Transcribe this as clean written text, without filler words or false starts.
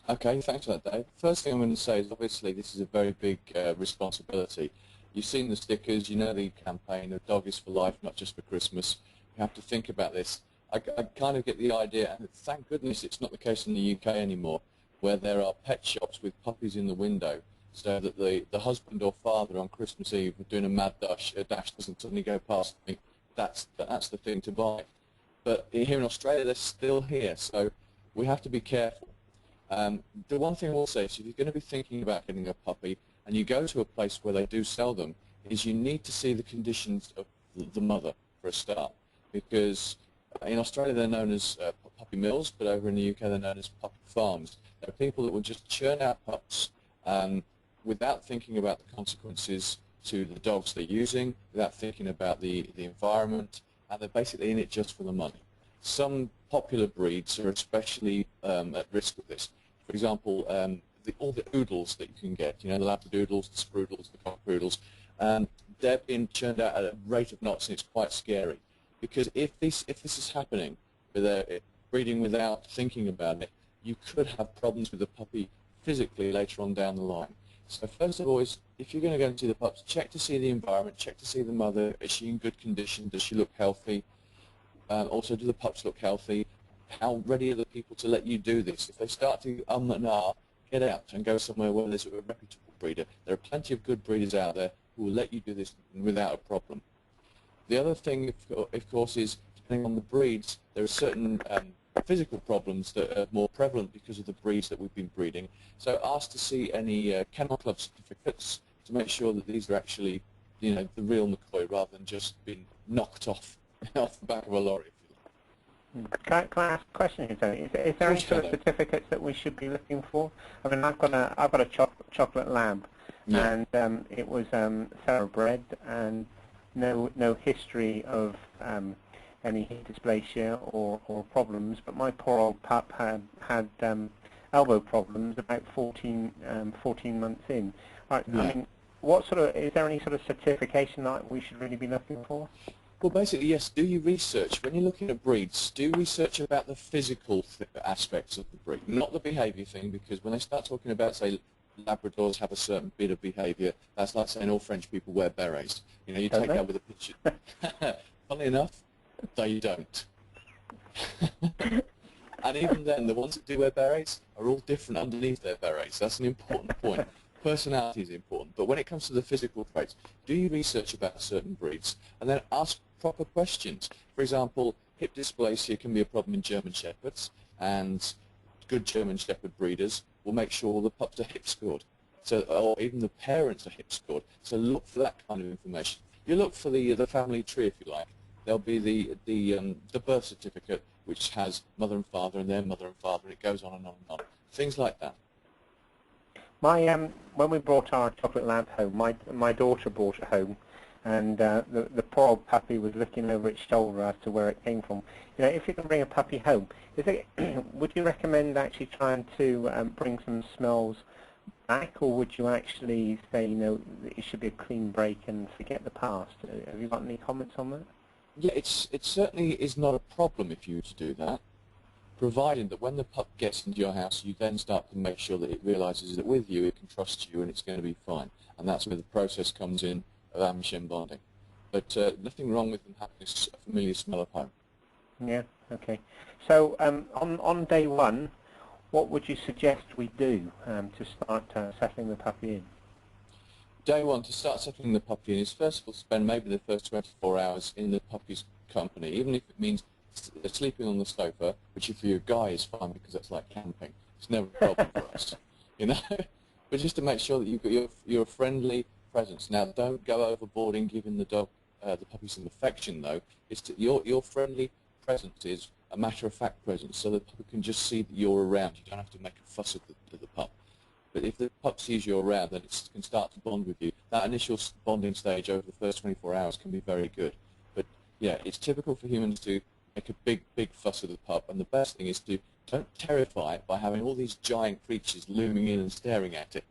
Okay, thanks for that, Dave. First thing I'm going to say is obviously this is a very big responsibility. You've seen the stickers, you know the campaign, a dog is for life, not just for Christmas. You have to think about this. I kind of get the idea, and thank goodness it's not the case in the UK anymore, where there are pet shops with puppies in the window, so that the husband or father on Christmas Eve doing a dash doesn't suddenly go past me. That's the thing to buy. But here in Australia, they're still here, so we have to be careful. The one thing I will say is if you're going to be thinking about getting a puppy and you go to a place where they do sell them, is you need to see the conditions of the mother for a start. Because in Australia they're known as puppy mills, but over in the UK they're known as puppy farms. There are people that will just churn out pups without thinking about the consequences to the dogs they're using, without thinking about the environment, and they're basically in it just for the money. Some popular breeds are especially at risk of this. For example, all the oodles that you can get, you know, the labradoodles, the sproodles, the cockapoodles, they're being churned out at a rate of knots, and it's quite scary. Because if this is happening, with breeding without thinking about it, you could have problems with the puppy physically later on down the line. So first of all, if you're going to go and see the pups, check to see the environment, check to see the mother. Is she in good condition? Does she look healthy? Also, do the pups look healthy? How ready are the people to let you do this? If they start to and ah, get out and go somewhere where there's a reputable breeder. There are plenty of good breeders out there who will let you do this without a problem. The other thing, of course, is depending on the breeds, there are certain physical problems that are more prevalent because of the breeds that we've been breeding. So ask to see any kennel club certificates to make sure that these are actually, you know, the real McCoy rather than just being knocked off off the back of a lorry. Can I ask a question here, Tony? Is there any sort of certificates that we should be looking for? I mean, I've got a chocolate lab, Yeah. and it was thoroughbred and no history of any heat dysplasia or problems. But my poor old pup had elbow problems about 14 months in. Right, Yeah. I mean, is there any sort of certification that we should really be looking for? Well, basically, yes, do your research. When you're looking at breeds, do research about the physical aspects of the breed, not the behaviour thing, because when they start talking about, say, Labradors have a certain bit of behaviour, that's like saying all French people wear berets. You know, you take that with a pinch of... Funnily enough, they don't. And even then, the ones that do wear berets are all different underneath their berets. That's an important point. Personality is important, but when it comes to the physical traits, do your research about certain breeds and then ask proper questions. For example, hip dysplasia can be a problem in German Shepherds, and good German Shepherd breeders will make sure all the pups are hip scored, so, or even the parents are hip scored. So look for that kind of information. You look for the family tree, if you like. There'll be the birth certificate, which has mother and father and their mother and father, and it goes on and on and on. Things like that. When we brought our chocolate lab home, my daughter brought it home, and the poor old puppy was looking over its shoulder as to where it came from. You know, if you can bring a puppy home, would you recommend actually trying to bring some smells back, or would you actually say, you know, it should be a clean break and forget the past? Have you got any comments on that? Yeah, it certainly is not a problem if you were to do that, provided that when the pup gets into your house, you then start to make sure that it realises that with you, it can trust you and it's going to be fine. And that's where the process comes in of Amish bonding. But nothing wrong with them having a familiar smell of home. Yeah, okay. So on day one, what would you suggest we do to start settling the puppy in? Day one, to start settling the puppy in, is first of all spend maybe the first 24 hours in the puppy's company, even if it means sleeping on the sofa, which if you're a guy is fine because that's like camping. It's never a problem for us, you know. But just to make sure that you've got your friendly presence. Now, don't go overboard in giving the puppy some affection, though. Your friendly presence is a matter-of-fact presence, so the puppy can just see that you're around. You don't have to make a fuss of the pup. But if the pup sees you around, then it can start to bond with you. That initial bonding stage over the first 24 hours can be very good. But yeah, it's typical for humans to make a big fuss of the pup, and the best thing is to don't terrify it by having all these giant creatures looming in and staring at it.